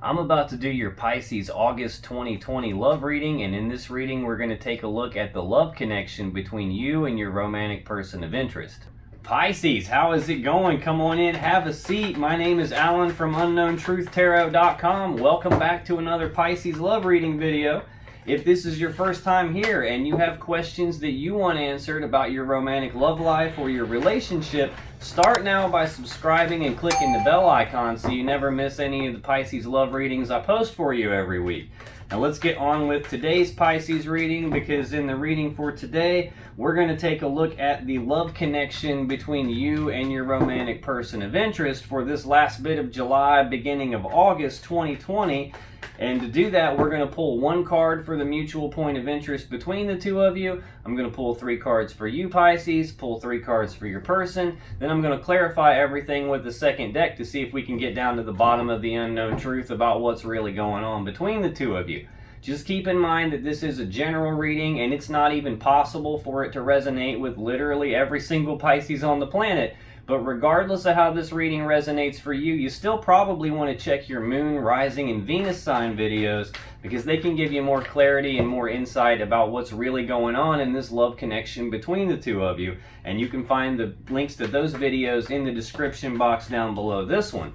I'm about to do your Pisces August 2020 love reading, and in this reading we're going to take a look at the love connection between you and your romantic person of interest. Pisces, how is it going? Come on in, have a seat. My name is Alan from UnknownTruthTarot.com. Welcome back to another Pisces love reading video. If this is your first time here and you have questions that you want answered about your romantic love life or your relationship, start now by subscribing and clicking the bell icon so you never miss any of the Pisces love readings I post for you every week. Now let's get on with today's Pisces reading, because in the reading for today, we're going to take a look at the love connection between you and your romantic person of interest for this last bit of July, beginning of August 2020. And to do that, we're going to pull one card for the mutual point of interest between the two of you. I'm going to pull 3 cards for you, Pisces, pull 3 cards for your person. Then I'm going to clarify everything with the second deck to see if we can get down to the bottom of the unknown truth about what's really going on between the two of you. Just keep in mind that this is a general reading, and it's not even possible for it to resonate with literally every single Pisces on the planet. But regardless of how this reading resonates for you, you still probably want to check your moon, rising, and Venus sign videos, because they can give you more clarity and more insight about what's really going on in this love connection between the two of you. And you can find the links to those videos in the description box down below this one.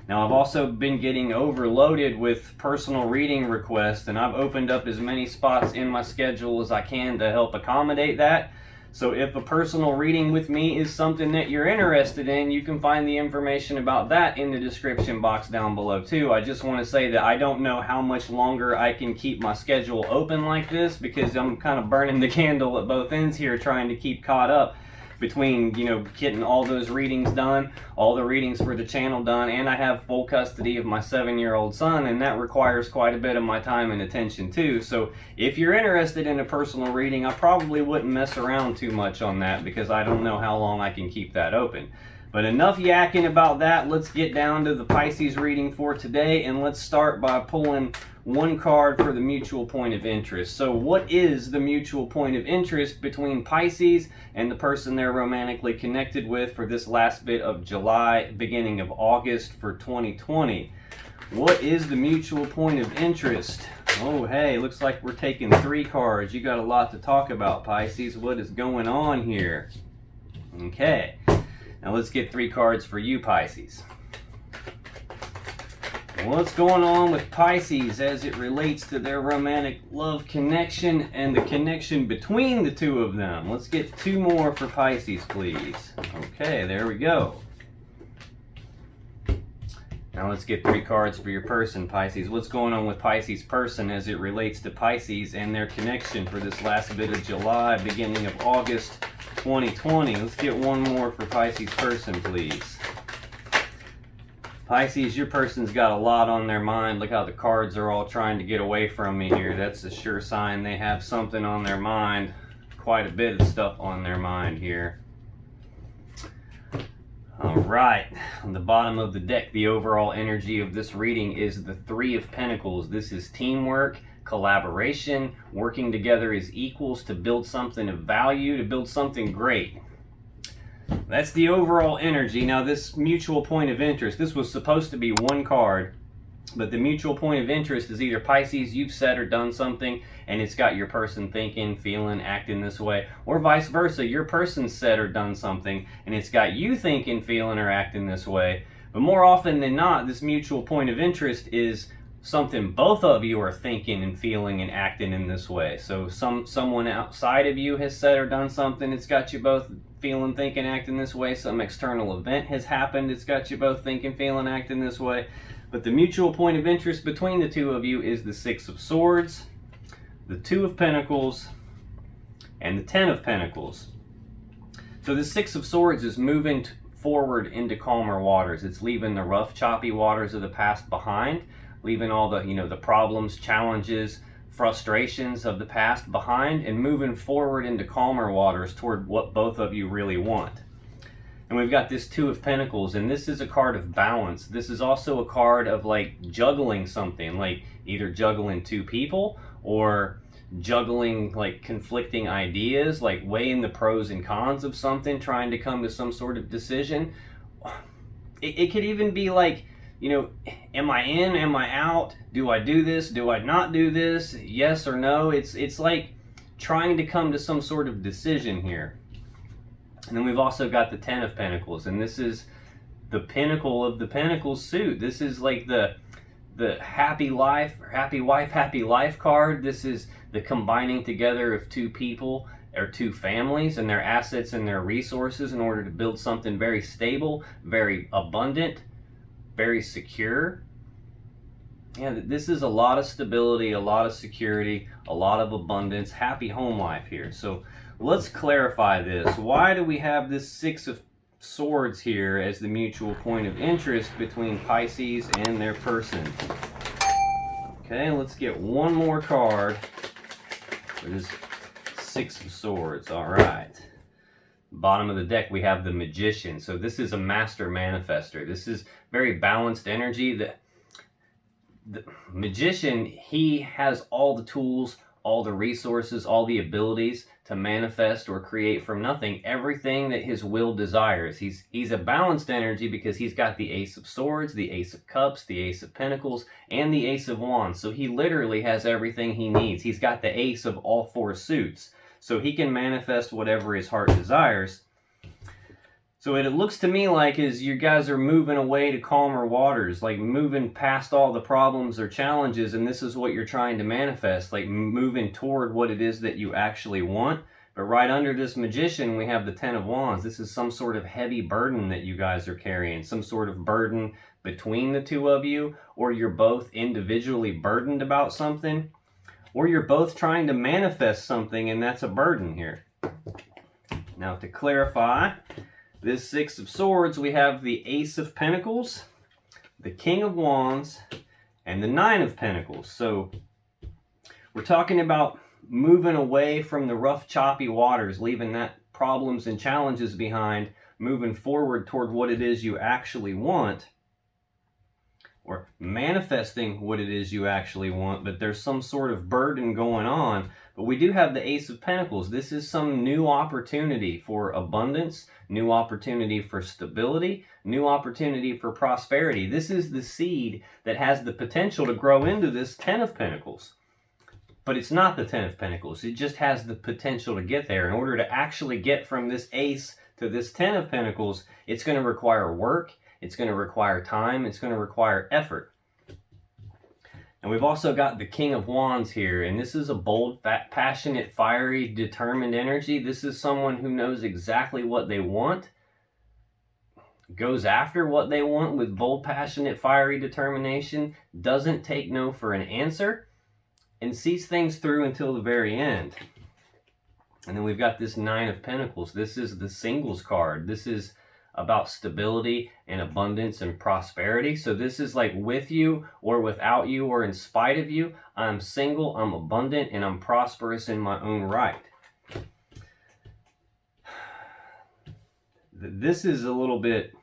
Now, I've also been getting overloaded with personal reading requests, and I've opened up as many spots in my schedule as I can to help accommodate that. So if a personal reading with me is something that you're interested in, you can find the information about that in the description box down below too. I just want to say that I don't know how much longer I can keep my schedule open like this, because I'm kind of burning the candle at both ends here, trying to keep caught up between, getting all those readings done, all the readings for the channel done, and I have full custody of my 7-year-old son, and that requires quite a bit of my time and attention too. So if you're interested in a personal reading, I probably wouldn't mess around too much on that, because I don't know how long I can keep that open. But enough yakking about that. Let's get down to the Pisces reading for today, and let's start by pulling one card for the mutual point of interest. So what is the mutual point of interest between Pisces and the person they're romantically connected with for this last bit of July, beginning of August for 2020? What is the mutual point of interest? Oh, hey, looks like we're taking 3 cards. You got a lot to talk about, Pisces. What is going on here? Okay. Now let's get 3 cards for you, Pisces. What's going on with Pisces as it relates to their romantic love connection and the connection between the two of them? Let's get 2 more for Pisces, please. Okay, there we go. Now let's get 3 cards for your person, Pisces. What's going on with Pisces' person as it relates to Pisces and their connection for this last bit of July, beginning of August 2020. Let's get 1 more for Pisces' person, please. Pisces, your person's got a lot on their mind. Look how the cards are all trying to get away from me here. That's a sure sign they have something on their mind. Quite a bit of stuff on their mind here. Alright, on the bottom of the deck, the overall energy of this reading is the 3 of Pentacles. This is teamwork, collaboration, working together as equals to build something of value, to build something great. That's the overall energy. Now this mutual point of interest, this was supposed to be 1 card, but the mutual point of interest is either Pisces, you've said or done something, and it's got your person thinking, feeling, acting this way, or vice versa, your person said or done something, and it's got you thinking, feeling, or acting this way. But more often than not, this mutual point of interest is something both of you are thinking and feeling and acting in this way. So someone outside of you has said or done something, it's got you both feeling, thinking, acting this way. Some external event has happened, it's got you both thinking, feeling, acting this way. But the mutual point of interest between the two of you is the 6 of Swords, the 2 of Pentacles, and the 10 of Pentacles. So the 6 of Swords is moving forward into calmer waters. It's leaving the rough, choppy waters of the past behind, leaving all the, the problems, challenges, frustrations of the past behind, and moving forward into calmer waters toward what both of you really want. And we've got this 2 of Pentacles, and this is a card of balance. This is also a card of like juggling something, like either juggling 2 people or juggling like conflicting ideas, like weighing the pros and cons of something, trying to come to some sort of decision. It could even be like you know, am I in, am I out? Do I do this? Do I not do this? Yes or no? It's like trying to come to some sort of decision here. And then we've also got the Ten of Pentacles, and this is the pinnacle of the Pentacles suit. This is like the happy life, happy wife, happy life card. This is the combining together of two people or two families and their assets and their resources in order to build something very stable, very abundant, very secure. Yeah, this is a lot of stability, a lot of security, a lot of abundance, happy home life here. So let's clarify this. Why do we have this Six of Swords here as the mutual point of interest between Pisces and their person? Okay, let's get one more card for this Six of Swords. All right. Bottom of the deck, we have the Magician. So this is a master manifester. This is very balanced energy. The Magician, he has all the tools, all the resources, all the abilities to manifest or create from nothing everything that his will desires. He's a balanced energy because he's got the Ace of Swords, the Ace of Cups, the Ace of Pentacles, and the Ace of Wands. So he literally has everything he needs. He's got the ace of all four suits. So he can manifest whatever his heart desires. So what it looks to me like is you guys are moving away to calmer waters, like moving past all the problems or challenges, and this is what you're trying to manifest, like moving toward what it is that you actually want. But right under this Magician, we have the Ten of Wands. This is some sort of heavy burden that you guys are carrying, some sort of burden between the two of you, or you're both individually burdened about something, or you're both trying to manifest something, and that's a burden here. Now, to clarify this Six of Swords, we have the Ace of Pentacles, the King of Wands, and the Nine of Pentacles. So we're talking about moving away from the rough, choppy waters, leaving that problems and challenges behind, moving forward toward what it is you actually want, or manifesting what it is you actually want, but there's some sort of burden going on. But we do have the Ace of Pentacles. This is some new opportunity for abundance, new opportunity for stability, new opportunity for prosperity. This is the seed that has the potential to grow into this Ten of Pentacles. But it's not the Ten of Pentacles. It just has the potential to get there. In order to actually get from this Ace to this Ten of Pentacles, it's going to require work. It's going to require time. It's going to require effort. And we've also got the King of Wands here. And this is a bold, passionate, fiery, determined energy. This is someone who knows exactly what they want, goes after what they want with bold, passionate, fiery determination, doesn't take no for an answer, and sees things through until the very end. And then we've got this Nine of Pentacles. This is the singles card. This is about stability and abundance and prosperity. So this is like with you or without you or in spite of you. I'm single, I'm abundant, and I'm prosperous in my own right. This is a little bit...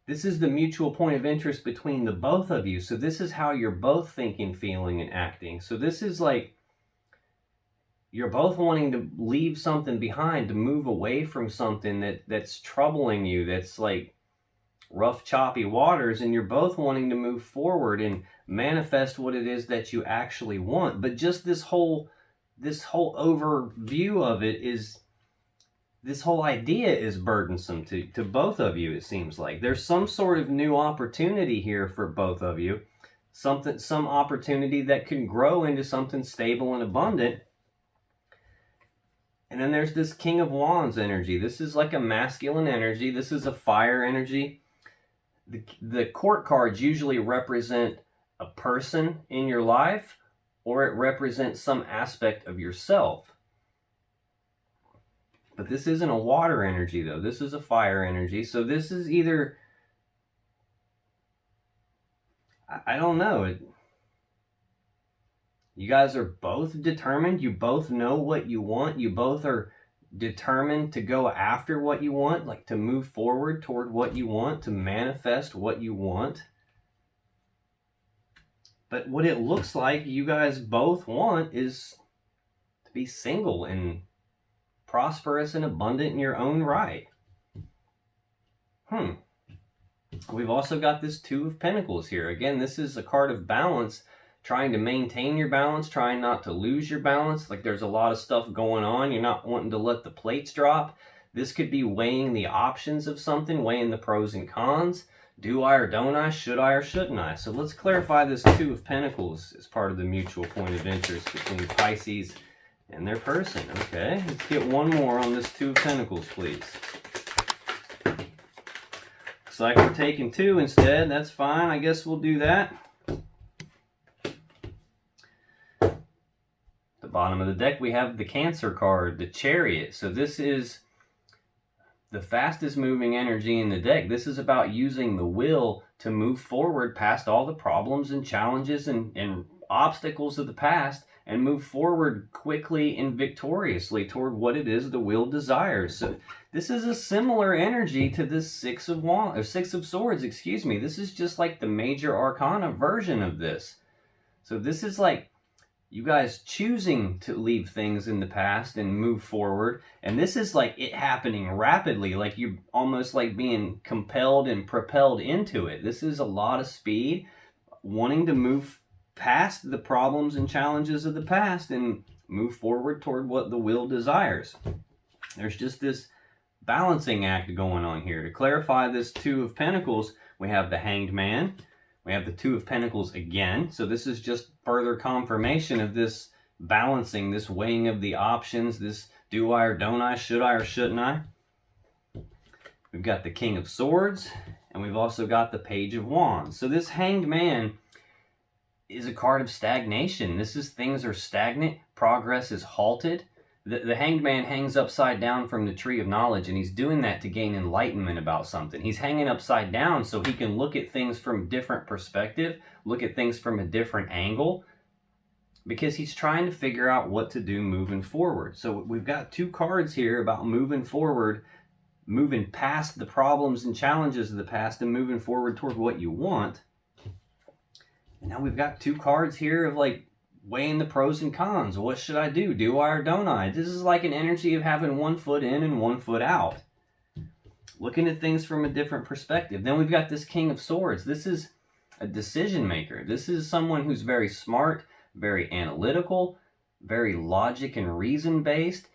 This is the mutual point of interest between the both of you. So this is how you're both thinking, feeling, and acting. So this is like you're both wanting to leave something behind, to move away from something that's troubling you, that's like rough, choppy waters, and you're both wanting to move forward and manifest what it is that you actually want. But just this whole overview of it is... This whole idea is burdensome to both of you, it seems like. There's some sort of new opportunity here for both of you. Some opportunity that can grow into something stable and abundant. And then there's this King of Wands energy. This is like a masculine energy. This is a fire energy. The court cards usually represent a person in your life, or it represents some aspect of yourself. But this isn't a water energy, though. This is a fire energy. So this is either... I don't know. You guys are both determined. You both know what you want. You both are determined to go after what you want, like to move forward toward what you want, to manifest what you want. But what it looks like you guys both want is to be single and prosperous and abundant in your own right. We've also got this Two of Pentacles here. Again, this is a card of balance, trying to maintain your balance, trying not to lose your balance. Like there's a lot of stuff going on. You're not wanting to let the plates drop. This could be weighing the options of something, weighing the pros and cons. Do I or don't I? Should I or shouldn't I? So let's clarify this Two of Pentacles as part of the mutual point of interest between Pisces and their person. Okay, let's get one more on this Two of Pentacles, please. Looks like we're taking two instead. That's fine. I guess we'll do that. At the bottom of the deck, we have the Cancer card, the Chariot. So this is the fastest moving energy in the deck. This is about using the will to move forward past all the problems and challenges and obstacles of the past and move forward quickly and victoriously toward what it is the will desires. So this is a similar energy to this Six of Swords, excuse me. This is just like the major arcana version of this. So this is like you guys choosing to leave things in the past and move forward. And this is like it happening rapidly, like you're almost like being compelled and propelled into it. This is a lot of speed, wanting to move past the problems and challenges of the past and move forward toward what the will desires. There's just this balancing act going on here. To clarify this Two of Pentacles, we have the Hanged Man. We have the Two of Pentacles again. So this is just further confirmation of this balancing, this weighing of the options, this do I or don't I, should I or shouldn't I. We've got the King of Swords, and we've also got the Page of Wands. So this Hanged Man is a card of stagnation. This is things are stagnant, progress is halted. The Hanged Man hangs upside down from the tree of knowledge, and he's doing that to gain enlightenment about something. He's hanging upside down so he can look at things from a different perspective, look at things from a different angle, because he's trying to figure out what to do moving forward. So we've got two cards here about moving forward, moving past the problems and challenges of the past and moving forward toward what you want. And now we've got two cards here of like weighing the pros and cons. What should I do? Do I or don't I? This is like an energy of having one foot in and one foot out. Looking at things from a different perspective. Then we've got this King of Swords. This is a decision maker. This is someone who's very smart, very analytical, very logic and reason based,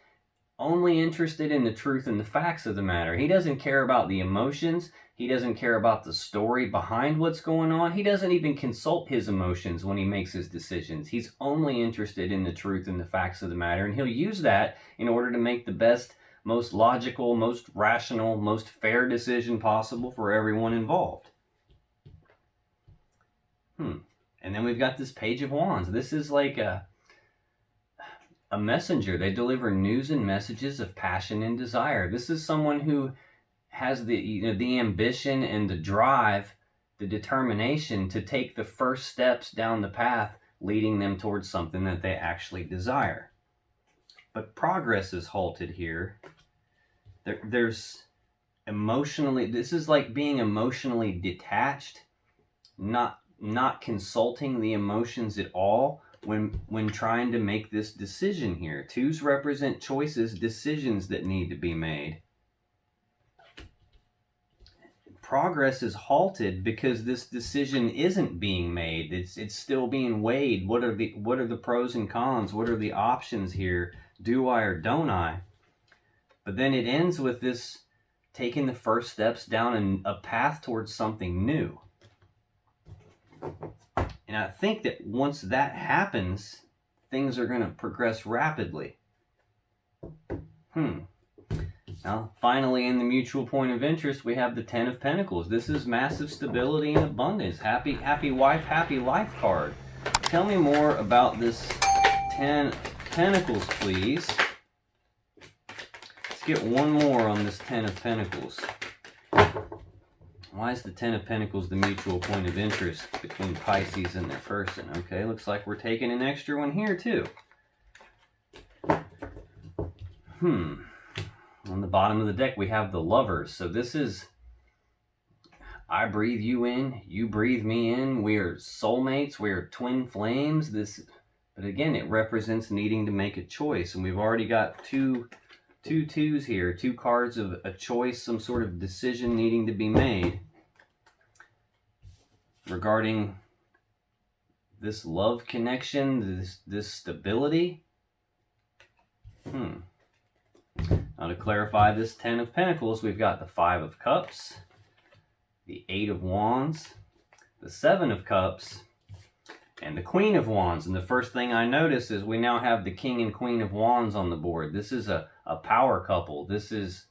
only interested in the truth and the facts of the matter. He doesn't care about the emotions. He doesn't care about the story behind what's going on. He doesn't even consult his emotions when he makes his decisions. He's only interested in the truth and the facts of the matter, and he'll use that in order to make the best, most logical, most rational, most fair decision possible for everyone involved. And then we've got this Page of Wands. This is like a messenger. They deliver news and messages of passion and desire. This is someone who has the ambition and the drive, the determination to take the first steps down the path leading them towards something that they actually desire. But progress is halted here. There's emotionally, this is like being emotionally detached, not consulting the emotions at all when trying to make this decision here. Twos represent choices, decisions that need to be made. Progress is halted because this decision isn't being made. It's still being weighed. What are the pros and cons? What are the options here? Do I or don't I? But then it ends with this taking the first steps down a path towards something new. And I think that once that happens, things are going to progress rapidly. Now, finally, in the mutual point of interest, we have the Ten of Pentacles. This is massive stability and abundance. Happy wife, happy life card. Tell me more about this Ten of Pentacles, please. Let's get one more on this Ten of Pentacles. Why is the Ten of Pentacles the mutual point of interest between Pisces and their person? Okay, looks like we're taking an extra one here, too. On the bottom of the deck, we have the Lovers. So this is, I breathe you in, you breathe me in. We are soulmates. We are twin flames. But again, it represents needing to make a choice. And we've already got two two twos here, two cards of a choice, some sort of decision needing to be made regarding this love connection, this stability. Now to clarify this 10 of Pentacles, we've got the 5 of Cups, the 8 of Wands, the 7 of Cups, and the Queen of Wands. And the first thing I notice is we now have the King and Queen of Wands on the board. This is a power couple. This is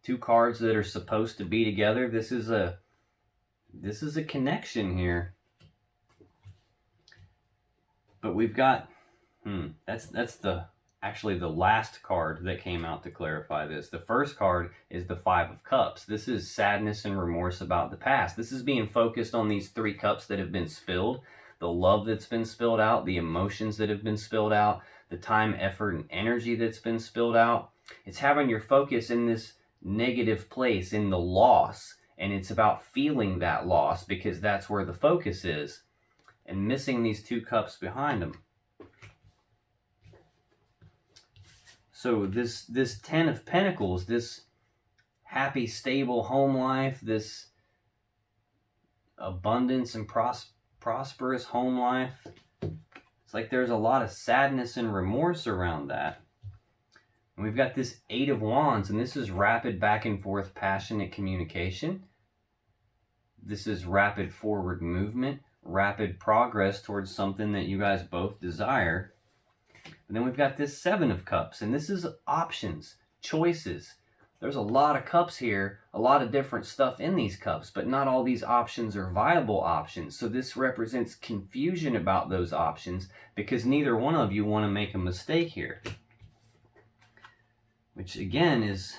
two cards that are supposed to be together. This is a connection here. But we've got that's actually the last card that came out to clarify this. The first card is the 5 of Cups. This is sadness and remorse about the past. This is being focused on these 3 cups that have been spilled, the love that's been spilled out, the emotions that have been spilled out, the time, effort, and energy that's been spilled out. It's having your focus in this negative place, in the loss, and it's about feeling that loss because that's where the focus is, and missing these 2 cups behind them. So this 10 of Pentacles, this happy, stable home life, this abundance and prosperous home life, it's like there's a lot of sadness and remorse around that. And we've got this 8 of Wands, and this is rapid back and forth, passionate communication. This is rapid forward movement, rapid progress towards something that you guys both desire. And then we've got this 7 of Cups, and this is options, choices. There's a lot of cups here, a lot of different stuff in these cups, but not all these options are viable options. So this represents confusion about those options because neither one of you want to make a mistake here. Which again is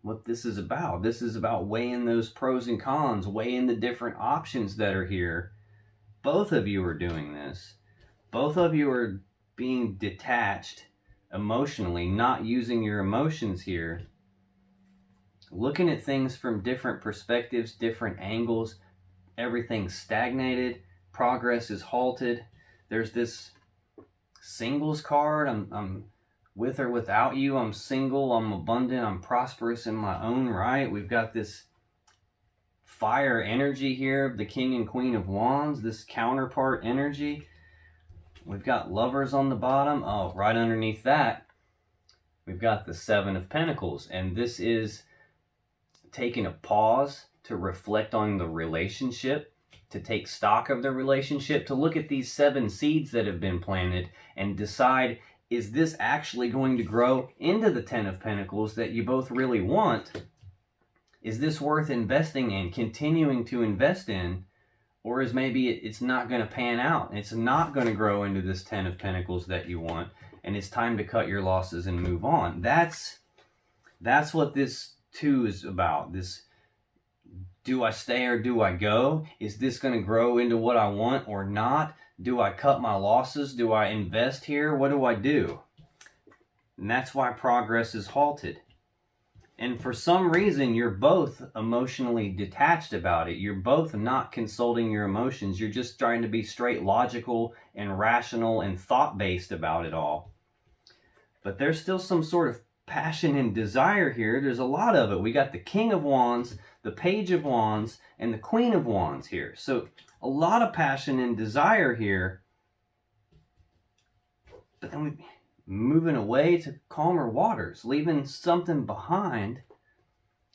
what this is about. This is about weighing those pros and cons, weighing the different options that are here. Both of you are doing this. Both of you are being detached emotionally, not using your emotions here, looking at things from different perspectives, different angles. Everything's stagnated, progress is halted. There's this singles card. I'm with or without you, I'm single, I'm abundant, I'm prosperous in my own right. We've got this fire energy here, the King and Queen of Wands, this counterpart energy. We've got lovers on the bottom. Oh, right underneath that, we've got the 7 of Pentacles. And this is taking a pause to reflect on the relationship, to take stock of the relationship, to look at these 7 seeds that have been planted and decide, is this actually going to grow into the 10 of Pentacles that you both really want? Is this worth investing in, continuing to invest in? Or is maybe it's not going to pan out? It's not going to grow into this 10 of Pentacles that you want, and it's time to cut your losses and move on. That's what this 2 is about. This, do I stay or do I go? Is this going to grow into what I want or not? Do I cut my losses? Do I invest here? What do I do? And that's why progress is halted. And for some reason, you're both emotionally detached about it. You're both not consulting your emotions. You're just trying to be straight logical and rational and thought-based about it all. But there's still some sort of passion and desire here. There's a lot of it. We got the King of Wands, the Page of Wands, and the Queen of Wands here. So a lot of passion and desire here. But then we moving away to calmer waters, leaving something behind,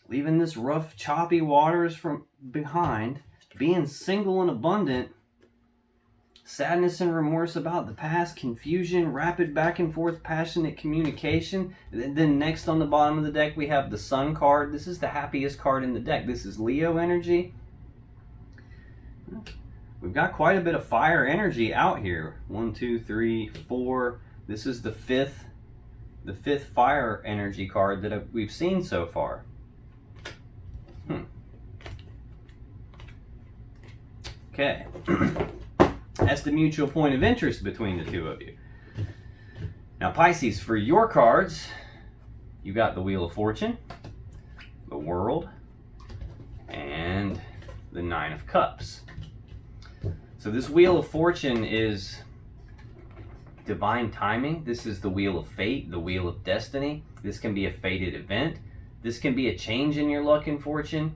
leaving this rough, choppy waters from behind, being single and abundant, sadness and remorse about the past, confusion, rapid back and forth, passionate communication. Then next on the bottom of the deck, we have the Sun card. This is the happiest card in the deck. This is Leo energy. We've got quite a bit of fire energy out here. 1, 2, 3, 4. This is the fifth fire energy card that we've seen so far. Okay. That's the mutual point of interest between the two of you. Now, Pisces, for your cards, you got the Wheel of Fortune, the World, and the 9 of Cups. So this Wheel of Fortune is divine timing. This is the wheel of fate, the wheel of destiny. This can be a fated event. This can be a change in your luck and fortune.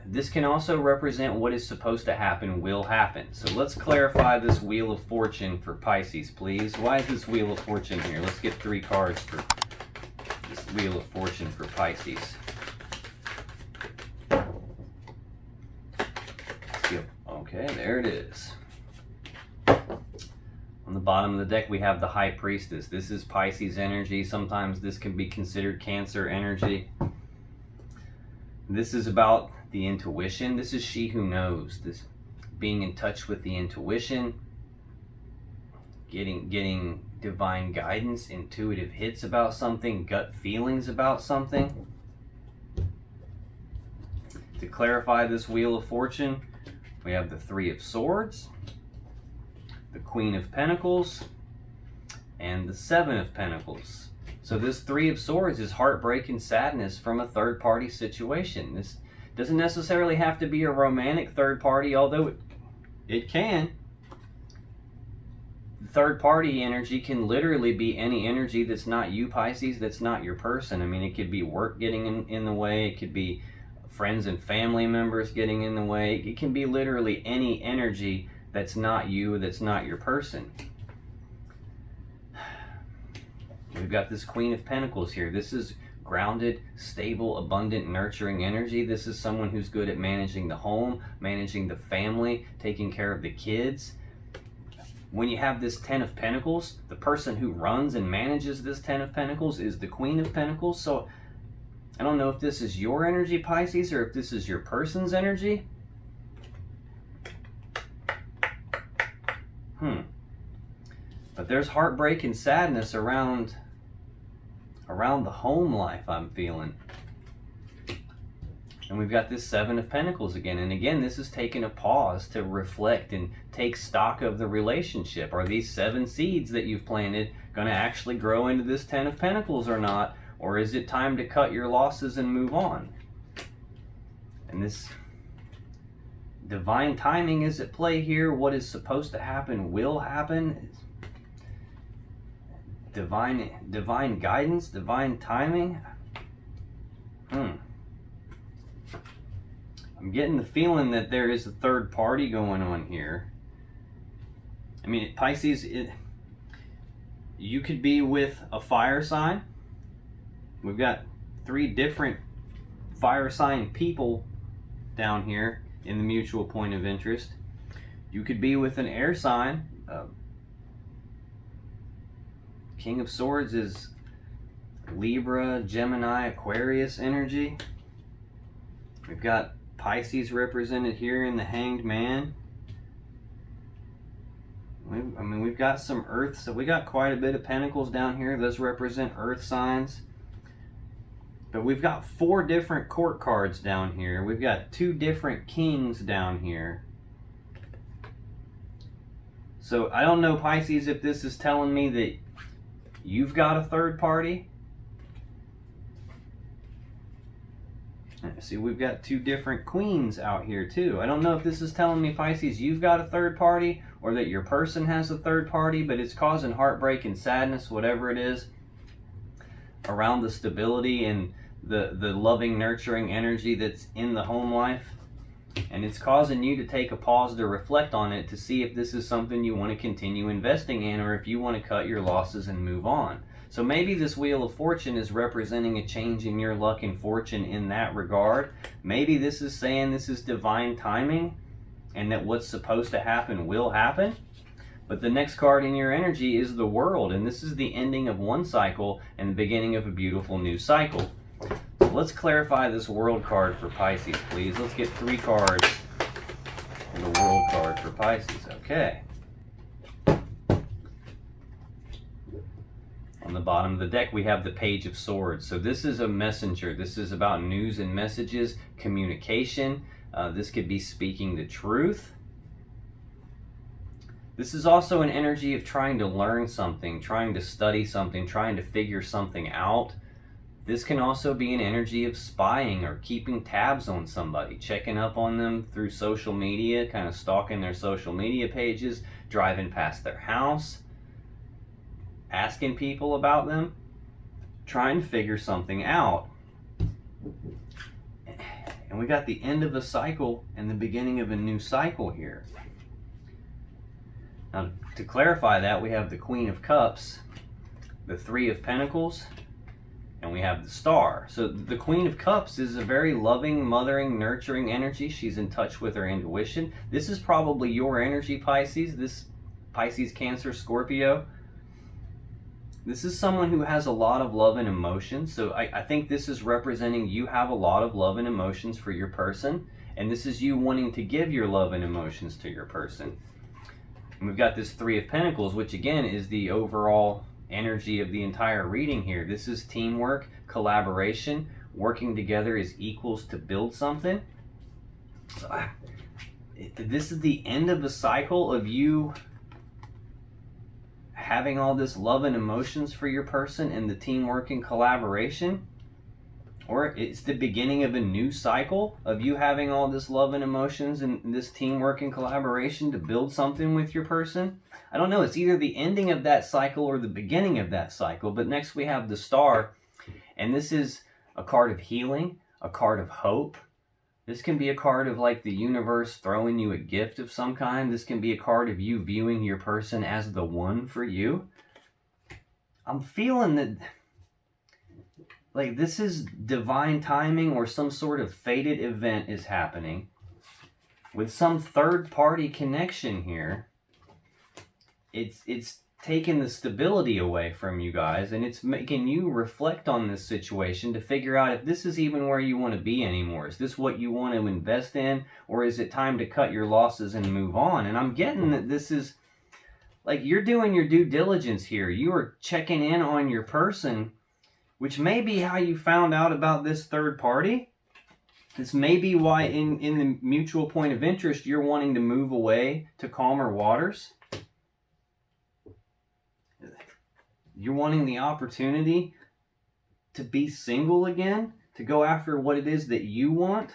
This can also represent what is supposed to happen will happen. So let's clarify this Wheel of Fortune for Pisces, please. Why is this Wheel of Fortune here? Let's get 3 cards for this Wheel of Fortune for Pisces. Okay, there it is. On the bottom of the deck, we have the High Priestess. This is Pisces energy. Sometimes this can be considered Cancer energy. This is about the intuition. This is she who knows. This being in touch with the intuition, getting divine guidance, intuitive hits about something, gut feelings about something. To clarify this Wheel of Fortune, we have the 3 of Swords, the Queen of Pentacles, and the 7 of Pentacles. So this 3 of Swords is heartbreak and sadness from a third-party situation. This doesn't necessarily have to be a romantic third party, although it can. Third-party energy can literally be any energy that's not you, Pisces, that's not your person. I mean, it could be work getting in the way. It could be friends and family members getting in the way. It can be literally any energy that's not you, that's not your person. We've got this Queen of Pentacles here. This is grounded, stable, abundant, nurturing energy. This is someone who's good at managing the home, managing the family, taking care of the kids. When you have this 10 of Pentacles, the person who runs and manages this 10 of Pentacles is the Queen of Pentacles. So I don't know if this is your energy, Pisces, or if this is your person's energy. But there's heartbreak and sadness around the home life, I'm feeling. And we've got this 7 of Pentacles again. And again, this is taking a pause to reflect and take stock of the relationship. Are these 7 seeds that you've planted going to actually grow into this 10 of Pentacles or not? Or is it time to cut your losses and move on? And this divine timing is at play here. What is supposed to happen will happen. Divine guidance, divine timing. I'm getting the feeling that there is a third party going on here. I mean, Pisces, you could be with a fire sign. We've got 3 different fire sign people down here in the mutual point of interest. You could be with an air sign. King of Swords is Libra, Gemini, Aquarius energy. We've got Pisces represented here in the Hanged Man. We've got some Earth, so we got quite a bit of Pentacles down here. Those represent Earth signs. But we've got 4 different court cards down here. We've got 2 different kings down here. So I don't know, Pisces, if this is telling me that you've got a third party. See, we've got 2 different queens out here too. I don't know if this is telling me, Pisces, you've got a third party or that your person has a third party, but it's causing heartbreak and sadness, whatever it is, around the stability and the loving, nurturing energy that's in the home life. And it's causing you to take a pause to reflect on it to see if this is something you want to continue investing in or if you want to cut your losses and move on. So maybe this Wheel of Fortune is representing a change in your luck and fortune in that regard. Maybe this is saying this is divine timing and that what's supposed to happen will happen. But the next card in your energy is the World, and this is the ending of one cycle and the beginning of a beautiful new cycle. So let's clarify this World card for Pisces, please. Let's get 3 cards for the World card for Pisces. Okay. On the bottom of the deck, we have the Page of Swords. So this is a messenger. This is about news and messages, communication. This could be speaking the truth. This is also an energy of trying to learn something, trying to study something, trying to figure something out. This can also be an energy of spying or keeping tabs on somebody, checking up on them through social media, kind of stalking their social media pages, driving past their house. asking people about them, trying to figure something out. And we got the end of a cycle and the beginning of a new cycle here. Now, to clarify that, we have the Queen of Cups, the Three of Pentacles, and we have the Star. So the Queen of Cups is a very loving, mothering, nurturing energy. She's in touch with her intuition. This is probably your energy, Pisces. This Pisces, Cancer, Scorpio. This is someone who has a lot of love and emotion. So I think this is representing you have a lot of love and emotions for your person. And this is you wanting to give your love and emotions to your person. And we've got this Three of Pentacles, which again is the overall energy of the entire reading here. This is teamwork, collaboration, working together as equals to build something. So this is the end of a cycle of you having all this love and emotions for your person and the teamwork and collaboration, or it's the beginning of a new cycle of you having all this love and emotions and this teamwork and collaboration to build something with your person. I don't know, it's either the ending of that cycle or the beginning of that cycle. But next we have the Star, and this is a card of healing, a card of hope. This can be a card of like the universe throwing you a gift of some kind. This can be a card of you viewing your person as the one for you. I'm feeling that like this is divine timing, or some sort of fated event is happening with some third party connection here. It's taking the stability away from you guys, and it's making you reflect on this situation to figure out if this is even where you want to be anymore. Is this what you want to invest in, or is it time to cut your losses and move on? And I'm getting that this is like you're doing your due diligence here. You are checking in on your person, which may be how you found out about this third party. This may be why in the mutual point of interest you're wanting to move away to calmer waters. You're wanting the opportunity to be single again, to go after what it is that you want.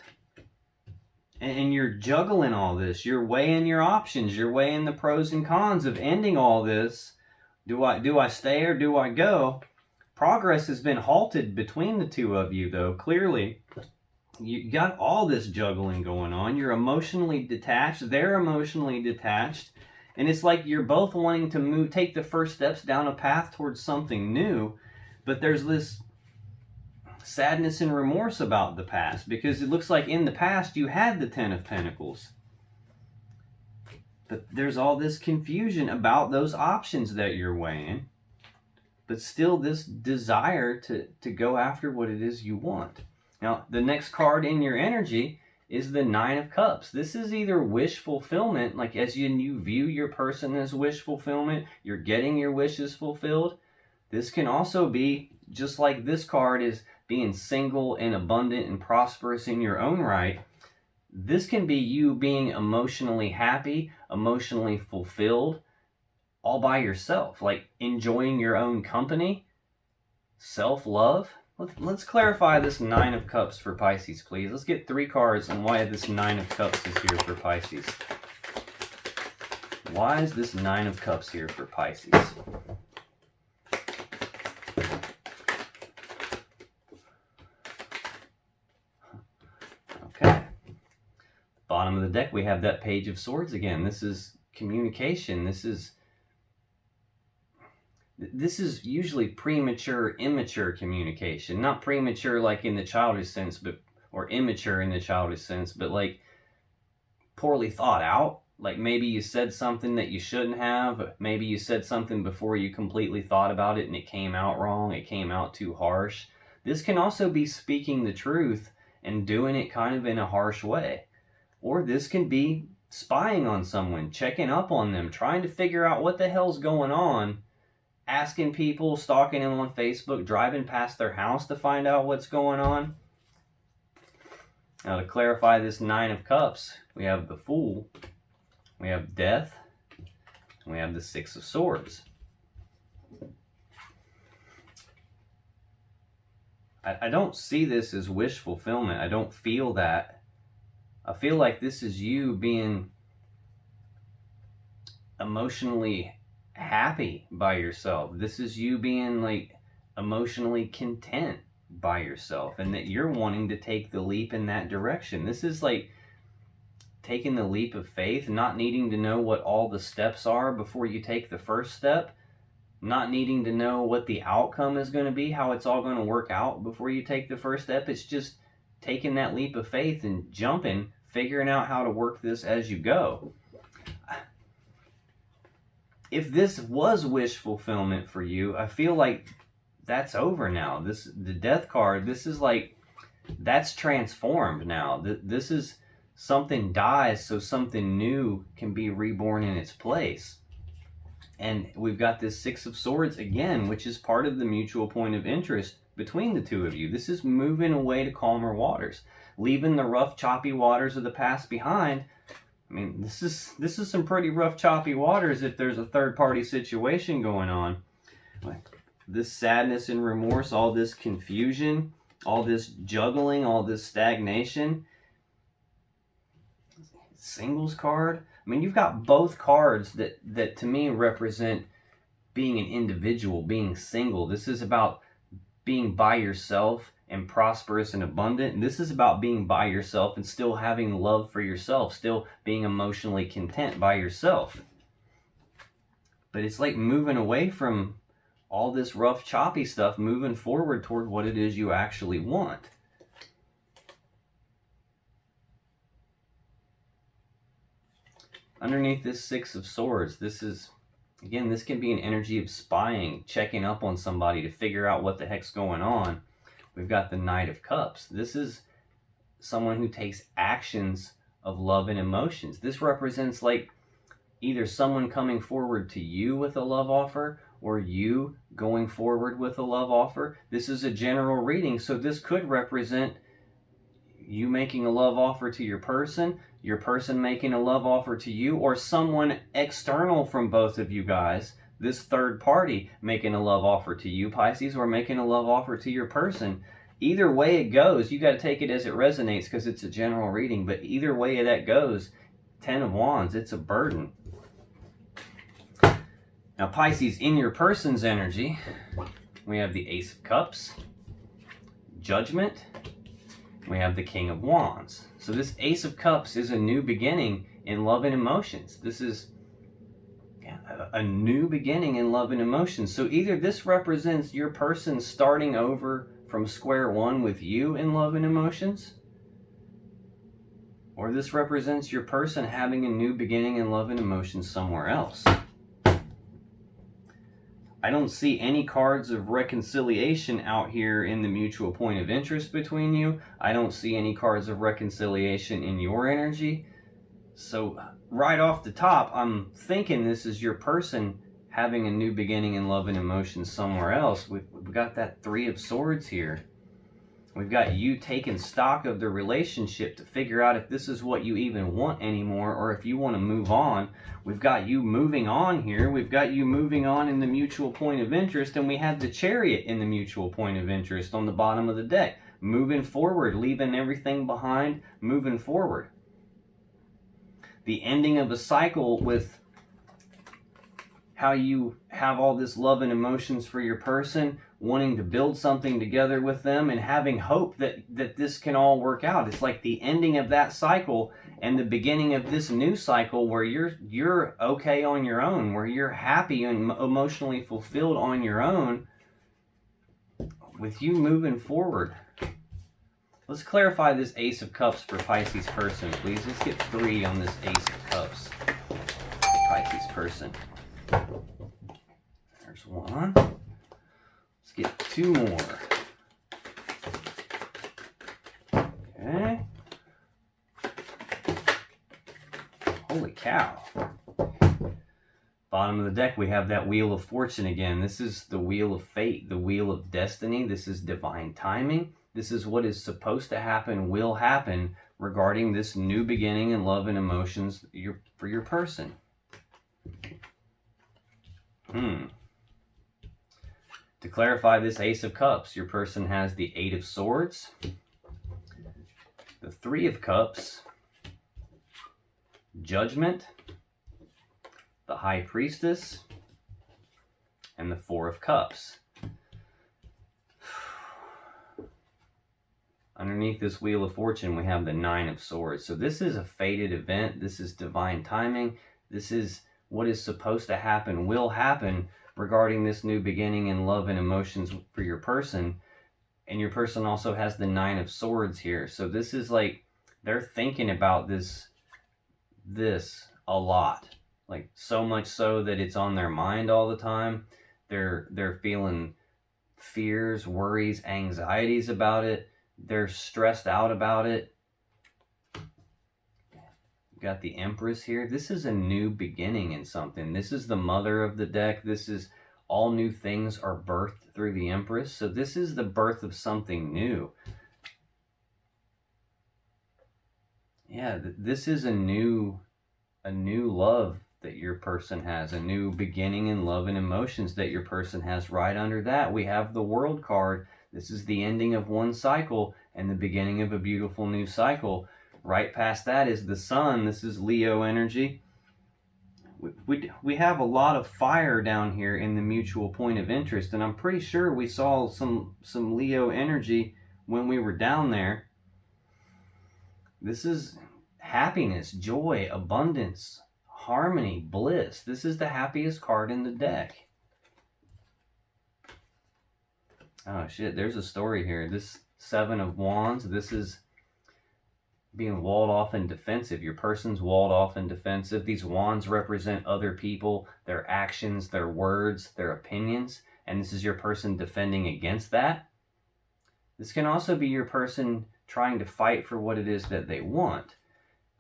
And you're juggling all this. You're weighing your options. You're weighing the pros and cons of ending all this. Do I stay or do I go? Progress has been halted between the two of you, though. Clearly, you got all this juggling going on. You're emotionally detached. They're emotionally detached. And it's like you're both wanting to take the first steps down a path towards something new, but there's this sadness and remorse about the past, because it looks like in the past you had the Ten of Pentacles. But there's all this confusion about those options that you're weighing, but still this desire to go after what it is you want. Now, the next card in your energy is the Nine of Cups. This is either wish fulfillment, like as you view your person as wish fulfillment, you're getting your wishes fulfilled. This can also be, just like this card is being single and abundant and prosperous in your own right, this can be you being emotionally happy, emotionally fulfilled, all by yourself, like enjoying your own company, self-love. Let's clarify this Nine of Cups for Pisces, please. Let's get 3 cards on why this Nine of Cups is here for Pisces. Why is this Nine of Cups here for Pisces? Okay. Bottom of the deck, we have that Page of Swords again. This is communication. This is usually premature, immature communication. Not premature like in the childish sense, or immature in the childish sense, but like poorly thought out. Like maybe you said something that you shouldn't have. Maybe you said something before you completely thought about it and it came out wrong. It came out too harsh. This can also be speaking the truth and doing it kind of in a harsh way. Or this can be spying on someone, checking up on them, trying to figure out what the hell's going on, asking people, stalking them on Facebook, driving past their house to find out what's going on. Now, to clarify this Nine of Cups, we have the Fool, we have Death, and we have the Six of Swords. I don't see this as wish fulfillment. I don't feel that. I feel like this is you being emotionally happy by yourself. This is you being like emotionally content by yourself, and that you're wanting to take the leap in that direction. This is like taking the leap of faith, not needing to know what all the steps are before you take the first step, not needing to know what the outcome is going to be, how it's all going to work out before you take the first step. It's just taking that leap of faith and jumping, figuring out how to work this as you go. If this was wish fulfillment for you, I feel like that's over now. The death card, this is like, that's transformed now. This is something dies so something new can be reborn in its place. And we've got this Six of Swords again, which is part of the mutual point of interest between the two of you. This is moving away to calmer waters, leaving the rough, choppy waters of the past behind. I mean, this is some pretty rough, choppy waters if there's a third-party situation going on. Like this sadness and remorse, all this confusion, all this juggling, all this stagnation. Singles card. I mean, you've got both cards that to me represent being an individual, being single. This is about being by yourself and prosperous and abundant. And this is about being by yourself and still having love for yourself, still being emotionally content by yourself. But it's like moving away from all this rough, choppy stuff, moving forward toward what it is you actually want. Underneath this Six of Swords, this is, again, this can be an energy of spying, checking up on somebody to figure out what the heck's going on. We've got the Knight of Cups. This is someone who takes actions of love and emotions. This represents like either someone coming forward to you with a love offer or you going forward with a love offer. This is a general reading, so this could represent you making a love offer to your person making a love offer to you, or someone external from both of you guys, this third party making a love offer to you, Pisces, or making a love offer to your person. Either way it goes, you got to take it as it resonates because it's a general reading, but either way that goes, 10 of Wands, it's a burden. Now, Pisces, in your person's energy, we have the Ace of Cups, Judgment, we have the King of Wands. So this Ace of Cups is a new beginning in love and emotions. This is a new beginning in love and emotions. So either this represents your person starting over from square one with you in love and emotions, or this represents your person having a new beginning in love and emotions somewhere else. I don't see any cards of reconciliation out here in the mutual point of interest between you. I don't see any cards of reconciliation in your energy. So right off the top, I'm thinking this is your person having a new beginning in love and emotions somewhere else. We've got that Three of Swords here. We've got you taking stock of the relationship to figure out if this is what you even want anymore or if you want to move on. We've got you moving on here. We've got you moving on in the mutual point of interest, and we have the Chariot in the mutual point of interest on the bottom of the deck. Moving forward, leaving everything behind, moving forward. The ending of a cycle with how you have all this love and emotions for your person, wanting to build something together with them and having hope that this can all work out. It's like the ending of that cycle and the beginning of this new cycle where you're okay on your own, where you're happy and emotionally fulfilled on your own with you moving forward. Let's clarify this Ace of Cups for Pisces person, please. Let's get 3 on this Ace of Cups. Pisces person. There's 1. Let's get 2 more. Okay. Holy cow. Bottom of the deck, we have that Wheel of Fortune again. This is the Wheel of Fate, the Wheel of Destiny. This is divine timing. This is what is supposed to happen, will happen regarding this new beginning in love and emotions for your person. To clarify this Ace of Cups, your person has the 8 of Swords, the 3 of Cups, Judgment, the High Priestess, and the Four of Cups. Underneath this Wheel of Fortune, we have the Nine of Swords. So this is a fated event. This is divine timing. This is what is supposed to happen, will happen regarding this new beginning in love and emotions for your person. And your person also has the Nine of Swords here. So this is like, they're thinking about this a lot. Like, so much so that it's on their mind all the time. They're feeling fears, worries, anxieties about it. They're stressed out about it. We've got the Empress here. This is a new beginning in something. This is the mother of the deck. This is all new things are birthed through the Empress. So this is the birth of something new. Yeah, this is a new love that your person has, a new beginning in love and emotions that your person has. Right under that, we have the World card. This is the ending of one cycle and the beginning of a beautiful new cycle. Right past that is the Sun. This is Leo energy. We have a lot of fire down here in the mutual point of interest, and I'm pretty sure we saw some Leo energy when we were down there. This is happiness, joy, abundance, harmony, bliss. This is the happiest card in the deck. Oh shit, there's a story here. This Seven of Wands, this is being walled off and defensive. Your person's walled off and defensive. These wands represent other people, their actions, their words, their opinions, and this is your person defending against that. This can also be your person trying to fight for what it is that they want.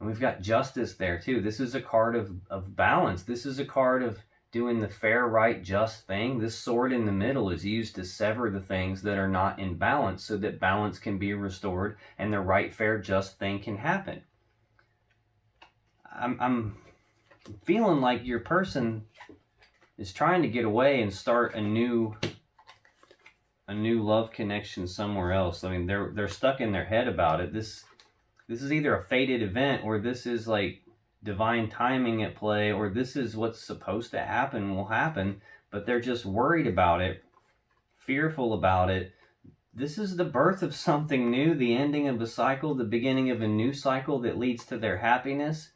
And we've got Justice there too. This is a card of balance. This is a card of doing the fair, right, just thing. This sword in the middle is used to sever the things that are not in balance so that balance can be restored and the right, fair, just thing can happen. I'm feeling like your person is trying to get away and start a new love connection somewhere else. I mean, they're stuck in their head about it. This is either a fated event, or this is like divine timing at play, or this is what's supposed to happen will happen, but they're just worried about it, fearful about it. This is the birth of something new, the ending of a cycle, the beginning of a new cycle that leads to their happiness.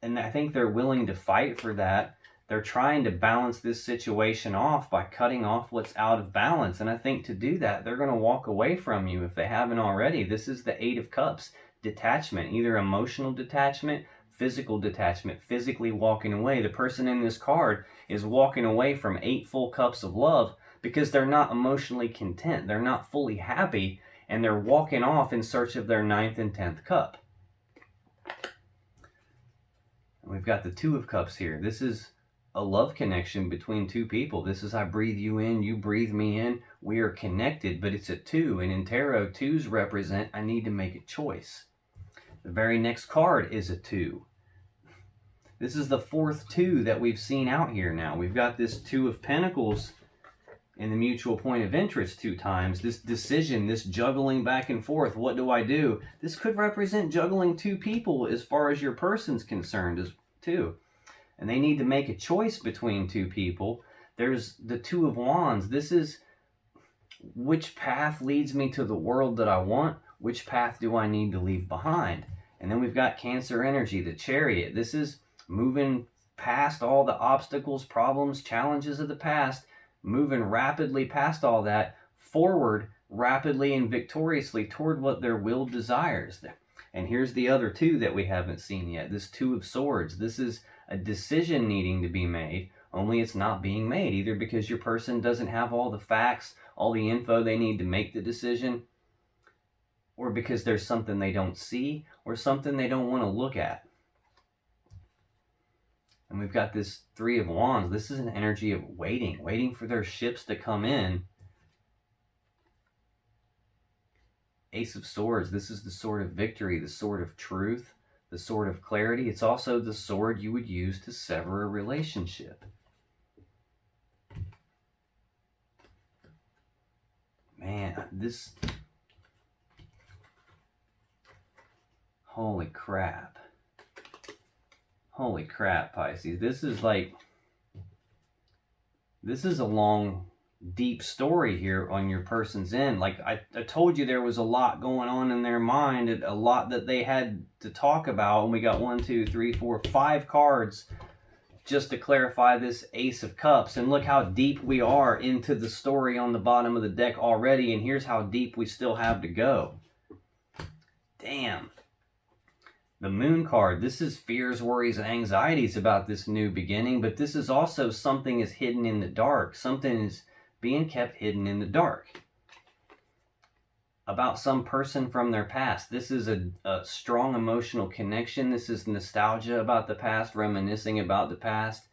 And I think they're willing to fight for that. They're trying to balance this situation off by cutting off what's out of balance. And I think to do that, they're going to walk away from you if they haven't already. This is the Eight of Cups. Detachment, either emotional detachment, physical detachment, physically walking away. The person in this card is walking away from 8 full cups of love because they're not emotionally content. They're not fully happy, and they're walking off in search of their 9th and 10th cup. And we've got the Two of Cups here. This is a love connection between two people. This is I breathe you in, you breathe me in. We are connected, but it's a two. And in tarot, twos represent I need to make a choice. The very next card is a 2. This is the 4th 2 that we've seen out here now. We've got this 2 of Pentacles in the mutual point of interest 2 times. This decision, this juggling back and forth. What do I do? This could represent juggling 2 people as far as your person's concerned as too. And they need to make a choice between 2 people. There's the 2 of Wands. This is which path leads me to the world that I want? Which path do I need to leave behind? And then we've got Cancer energy, the Chariot. This is moving past all the obstacles, problems, challenges of the past, moving rapidly past all that, forward rapidly and victoriously toward what their will desires. And here's the other 2 that we haven't seen yet, this 2 of Swords. This is a decision needing to be made, only it's not being made, either because your person doesn't have all the facts, all the info they need to make the decision, or because there's something they don't see, or something they don't want to look at. And we've got this 3 of Wands. This is an energy of waiting for their ships to come in. Ace of Swords. This is the sword of victory, the sword of truth, the sword of clarity. It's also the sword you would use to sever a relationship. Man, this... Holy crap. Holy crap, Pisces. This is like... This is a long, deep story here on your person's end. Like I told you, there was a lot going on in their mind, a lot that they had to talk about. And we got 1, 2, 3, 4, 5 cards just to clarify this Ace of Cups. And look how deep we are into the story on the bottom of the deck already. And here's how deep we still have to go. Damn. The Moon card, this is fears, worries, and anxieties about this new beginning, but this is also something is hidden in the dark. Something is being kept hidden in the dark about some person from their past. This is a strong emotional connection. This is nostalgia about the past, reminiscing about the past,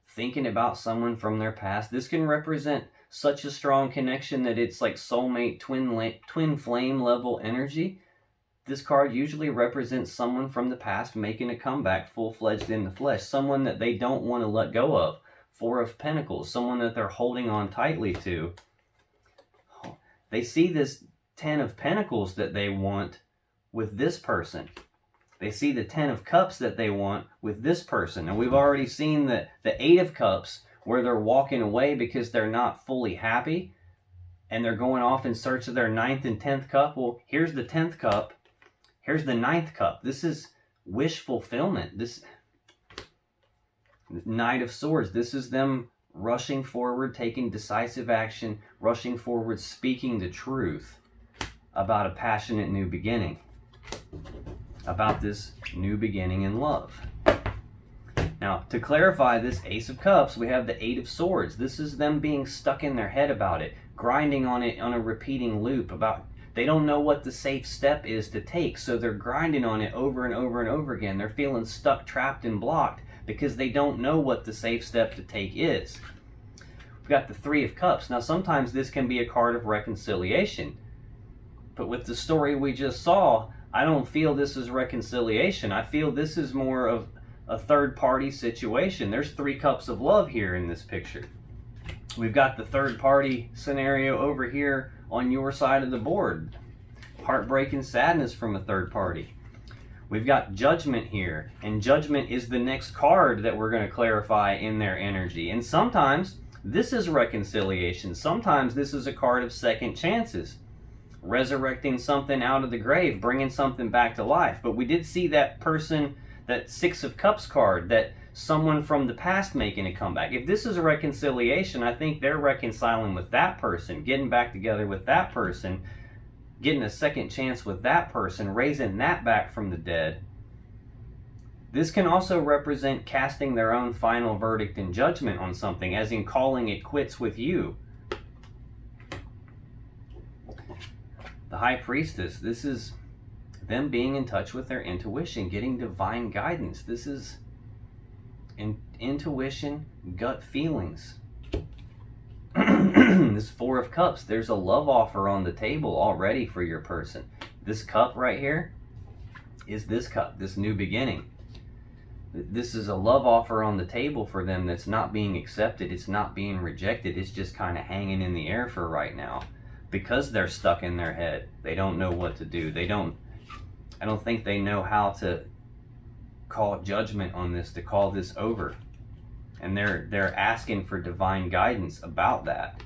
thinking about someone from their past. This can represent such a strong connection that it's like soulmate, twin flame level energy. This card usually represents someone from the past making a comeback full-fledged in the flesh. Someone that they don't want to let go of. 4 of Pentacles. Someone that they're holding on tightly to. They see this 10 of Pentacles that they want with this person. They see the 10 of Cups that they want with this person. And we've already seen the 8 of Cups where they're walking away because they're not fully happy. And they're going off in search of their 9th and 10th cup. Well, here's the 10th cup. Here's the 9th cup. This is wish fulfillment. This Knight of Swords. This is them rushing forward, taking decisive action, rushing forward, speaking the truth about a passionate new beginning. About this new beginning in love. Now, to clarify this Ace of Cups, we have the 8 of Swords. This is them being stuck in their head about it, grinding on it on a repeating loop about. They don't know what the safe step is to take, so they're grinding on it over and over and over again. They're feeling stuck, trapped, and blocked because they don't know what the safe step to take is. We've got the 3 of Cups. Now, sometimes this can be a card of reconciliation, but with the story we just saw, I don't feel this is reconciliation. I feel this is more of a third-party situation. There's 3 cups of love here in this picture. We've got the third-party scenario over here on your side of the board. Heartbreak and sadness from a third party. We've got Judgment here, and Judgment is the next card that we're going to clarify in their energy. And sometimes this is reconciliation. Sometimes this is a card of second chances. Resurrecting something out of the grave, bringing something back to life. But we did see that person, that 6 of Cups card, that someone from the past making a comeback. If this is a reconciliation, I think they're reconciling with that person, getting back together with that person, getting a second chance with that person, raising that back from the dead. This can also represent casting their own final verdict and judgment on something, as in calling it quits with you. The High Priestess, this is them being in touch with their intuition, getting divine guidance. This is intuition, gut feelings. This 4 of Cups, there's a love offer on the table already for your person. This cup right here is this cup, this new beginning. This is a love offer on the table for them that's not being accepted. It's not being rejected. It's just kind of hanging in the air for right now because they're stuck in their head. They don't know what to do. I don't think they know how to call judgment on this, to call this over. And they're asking for divine guidance about that.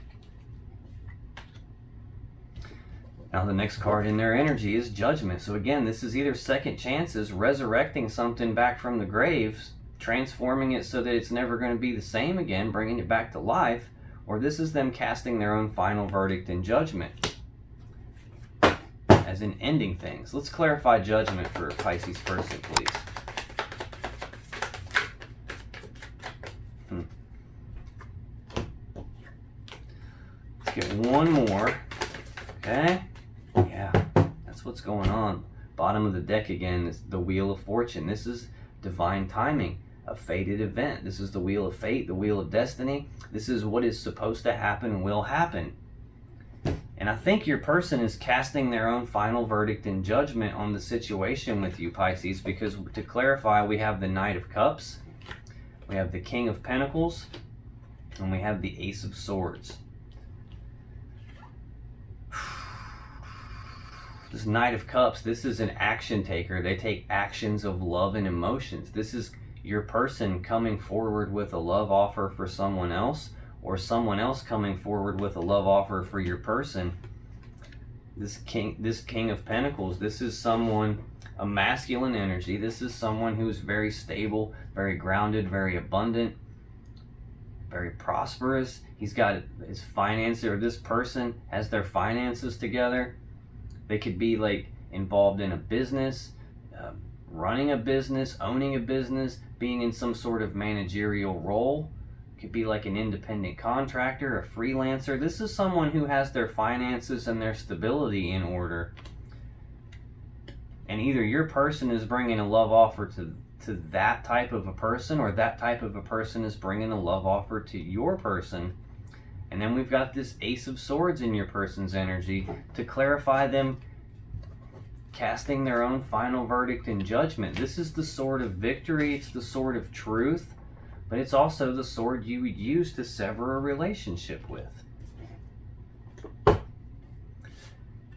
Now the next card in their energy is Judgment. So again, this is either second chances, resurrecting something back from the graves, transforming it so that it's never going to be the same again, bringing it back to life, or this is them casting their own final verdict and judgment, as in ending things. Let's clarify Judgment for Pisces person, please. Let's get one more. Okay. Yeah, that's what's going on. Bottom of the deck again is the Wheel of Fortune. This is divine timing, a fated event. This is the Wheel of Fate, the Wheel of Destiny. This is what is supposed to happen and will happen. And I think your person is casting their own final verdict and judgment on the situation with you, Pisces, because to clarify, we have the Knight of Cups, we have the King of Pentacles, and we have the Ace of Swords. This Knight of Cups, this is an action taker. They take actions of love and emotions. This is your person coming forward with a love offer for someone else, or someone else coming forward with a love offer for your person. This King of Pentacles, this is someone, a masculine energy. This is someone who's very stable, very grounded, very abundant, very prosperous. He's got his finances, or this person has their finances together. They could be like involved in a business, running a business, owning a business, being in some sort of managerial role. Could be like an independent contractor, a freelancer. This is someone who has their finances and their stability in order. And either your person is bringing a love offer to that type of a person, or that type of a person is bringing a love offer to your person. And then we've got this Ace of Swords in your person's energy to clarify them casting their own final verdict and judgment. This is the sword of victory. It's the sword of truth. But it's also the sword you would use to sever a relationship with.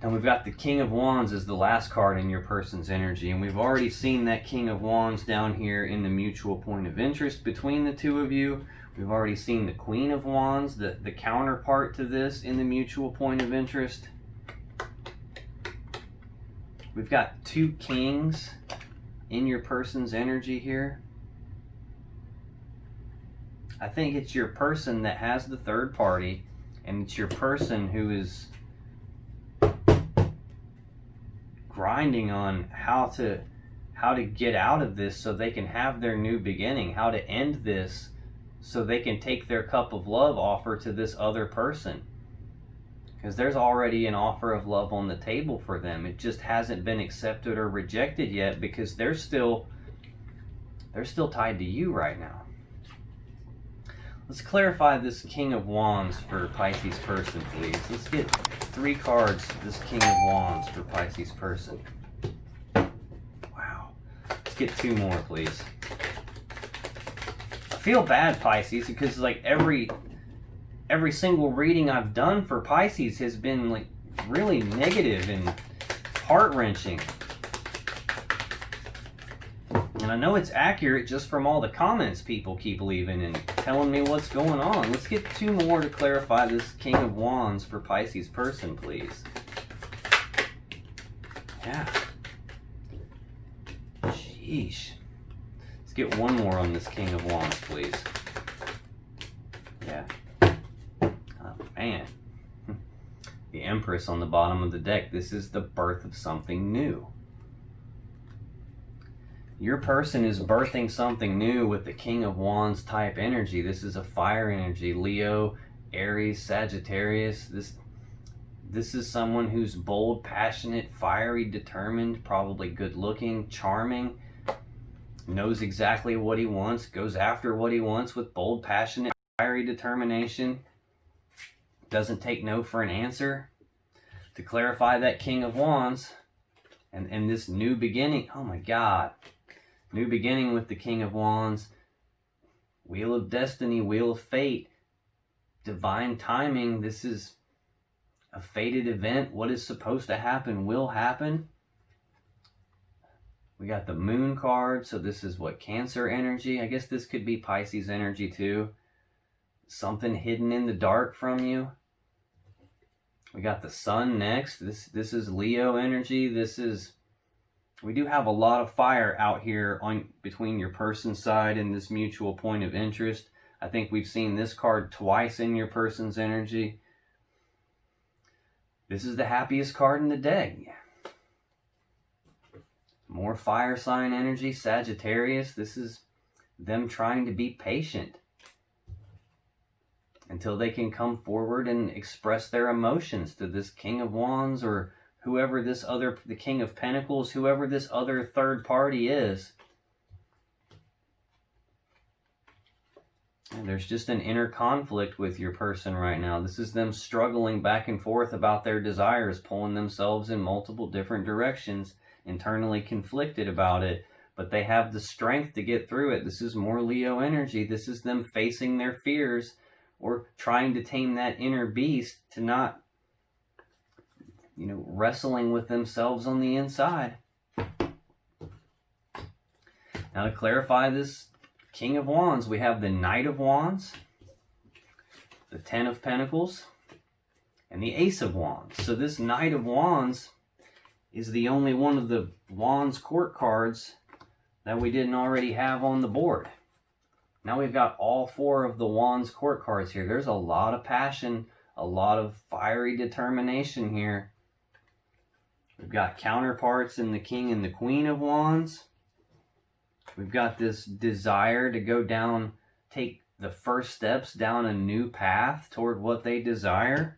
And we've got the King of Wands as the last card in your person's energy. And we've already seen that King of Wands down here in the mutual point of interest between the two of you. We've already seen the Queen of Wands, the counterpart to this in the mutual point of interest. We've got two kings in your person's energy here. I think it's your person that has the third party, and it's your person who is grinding on how to get out of this so they can have their new beginning, how to end this so they can take their cup of love offer to this other person. Because there's already an offer of love on the table for them. It just hasn't been accepted or rejected yet because they're still tied to you right now. Let's clarify this King of Wands for Pisces person, please. Let's get 3 cards, this King of Wands for Pisces person. Wow. Let's get 2 more, please. I feel bad, Pisces, because like every single reading I've done for Pisces has been like really negative and heart-wrenching. And I know it's accurate just from all the comments people keep leaving and telling me what's going on. Let's get 2 more to clarify this King of Wands for Pisces person, please. Yeah. Sheesh. Let's get 1 more on this King of Wands, please. Yeah. Oh, man. The Empress on the bottom of the deck. This is the birth of something new. Your person is birthing something new with the King of Wands type energy. This is a fire energy. Leo, Aries, Sagittarius. This is someone who's bold, passionate, fiery, determined, probably good looking, charming, knows exactly what he wants, goes after what he wants with bold, passionate, fiery determination. Doesn't take no for an answer. To clarify that King of Wands and this new beginning. Oh my God. New beginning with the King of Wands. Wheel of Destiny, Wheel of Fate. Divine timing. This is a fated event. What is supposed to happen will happen. We got the Moon card. So this is what? Cancer energy. I guess this could be Pisces energy too. Something hidden in the dark from you. We got the Sun next. This is Leo energy. We do have a lot of fire out here on between your person's side and this mutual point of interest. I think we've seen this card twice in your person's energy. This is the happiest card in the deck. More fire sign energy, Sagittarius. This is them trying to be patient until they can come forward and express their emotions to this King of Wands or whoever this other, the King of Pentacles, whoever this other third party is. And there's just an inner conflict with your person right now. This is them struggling back and forth about their desires, pulling themselves in multiple different directions, internally conflicted about it, but they have the strength to get through it. This is more Leo energy. This is them facing their fears or trying to tame that inner beast to not, wrestling with themselves on the inside. Now to clarify this King of Wands, we have the Knight of Wands. the Ten of Pentacles, and the Ace of Wands. So this Knight of Wands is the only one of the Wands court cards that we didn't already have on the board. Now we've got all 4 of the Wands court cards here. There's a lot of passion, a lot of fiery determination here. We've got counterparts in the King and the Queen of Wands. We've got this desire to go down, take the first steps down a new path toward what they desire.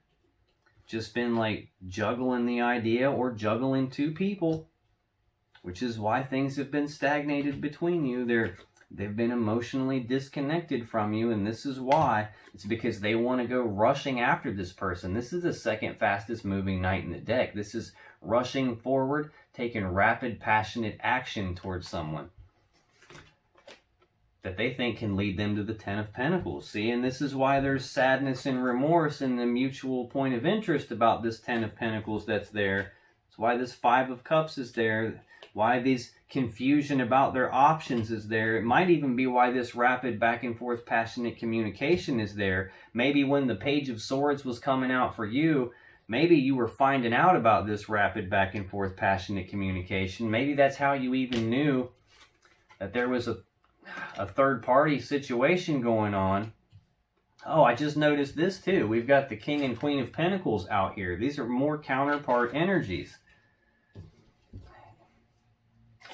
Just been like juggling the idea or juggling 2 people, which is why things have been stagnated between you. They've been emotionally disconnected from you, and this is why. It's because they want to go rushing after this person. This is the second fastest moving knight in the deck. This is rushing forward, taking rapid, passionate action towards someone that they think can lead them to the Ten of Pentacles. See, and this is why there's sadness and remorse in the mutual point of interest about this Ten of Pentacles that's there. It's why this Five of Cups is there. Why this confusion about their options is there. It might even be why this rapid back and forth passionate communication is there. Maybe when the Page of Swords was coming out for you, maybe you were finding out about this rapid back and forth passionate communication. Maybe that's how you even knew that there was a third party situation going on. Oh, I just noticed this too. We've got the King and Queen of Pentacles out here. These are more counterpart energies.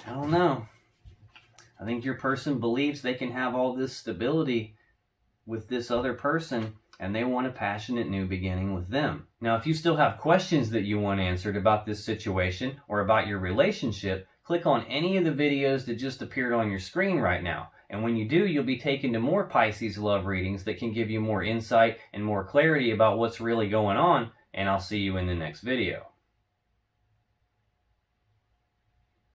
I don't know. I think your person believes they can have all this stability with this other person, and they want a passionate new beginning with them. Now, if you still have questions that you want answered about this situation or about your relationship, click on any of the videos that just appeared on your screen right now. And when you do, you'll be taken to more Pisces love readings that can give you more insight and more clarity about what's really going on. And I'll see you in the next video.